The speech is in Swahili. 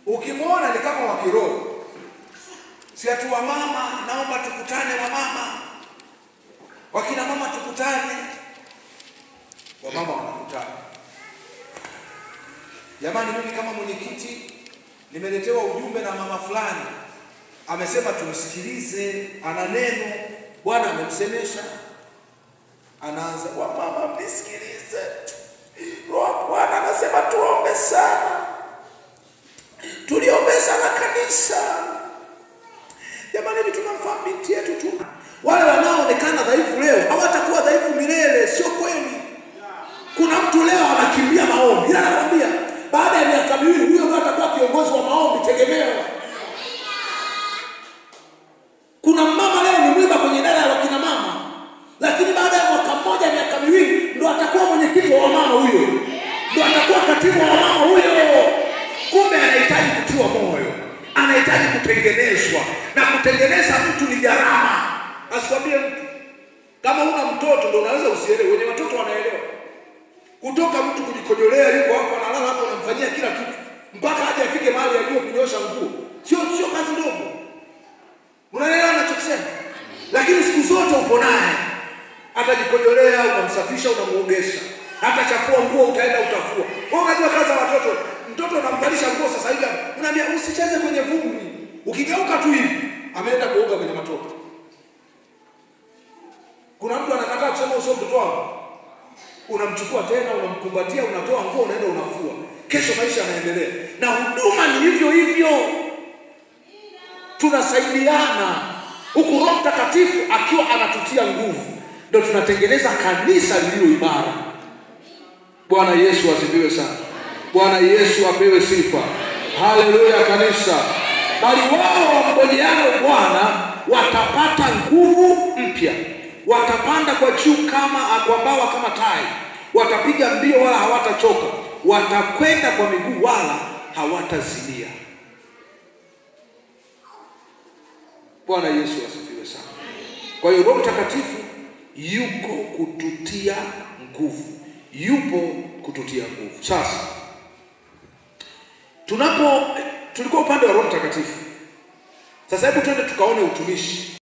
Ukimwona ni kama wa kiroho. Si atu wa mama, naomba tukutane wa mama. Wakina mama tukutane. Wa mama wanakutana. Jamani, mimi kama mwenyekiti nimeletewa ujumbe na mama fulani. Amesema tumsikilize, ana neno, Bwana amemsemesha. Anaanza, wa mama mnisikilize. Roho Bwana anasema tuombe sana. Tuliombe sana kanisa. Jamani, hivi tunamfahamu binti yetu tu. Wale wanaoonekana dhaifu leo hawatakuwa dhaifu milele, sio kweli. Kuna mtu leo anakimbia maombi. Ila nakwambia baada ya miaka miwili huyo ndio atakuwa kiongozi wa maombi tegemeo. Kuna mama leo ni mwiba kwenye idara ya wakina mama. Lakini baada ya mwaka mmoja, miaka miwili ndio atakuwa mwenyekiti wa mama huyo. Ndio atakuwa katibu wa mama huyo. Kumbe anahitaji kutiwa moyo. Anahitaji kutengenezwa. Na kutengeneza mtu ni gharama. Asikwambie mtu. Kama una mtoto ndio unaweza usielewe. Wenye watoto wanaelewa. Kutoka mtu kujikojolea yuko hapo analala hapo anamfanyia kila kitu. Mpaka aje afike mahali ajue kunyosha nguo. Sio kazi ndogo. Unaelewa ninachosema? Lakini siku zote upo naye. Atajikojolea, unamsafisha, unamuogesha. Hata chafua nguo utaenda utafua. Wewe unajua kazi za watoto. Mtoto unamvalisha nguo sasa hivi. Unaambia usicheze kwenye vumbi. Ukigeuka tu hivi, ameenda kuoga kwenye matope. Kuna mtu anakataa kusema usio mtoto wako. Unamchukua tena, unamkumbatia, unatoa nguo, unaenda unafua. Kesho maisha yanaendelea. Na huduma ni hivyo hivyo. Tunasaidiana. Huku Roho Mtakatifu akiwa anatutia nguvu, ndio tunatengeneza kanisa lililo imara. Bwana Yesu asifiwe sana. Bwana Yesu apewe sifa. Haleluya kanisa. Bali wao wamngojeao Bwana watapata nguvu mpya. Watapanda kwa juu kwa mbawa kama tai. Watapiga mbio wala hawatachoka. Watakwenda kwa miguu wala hawatazimia. Bwana Yesu asifiwe sana. Kwa hiyo Roho Mtakatifu yuko kututia nguvu. Yupo kututia nguvu. Sasa tulikuwa upande wa Roho Mtakatifu. Sasa hebu twende tukaone utumishi.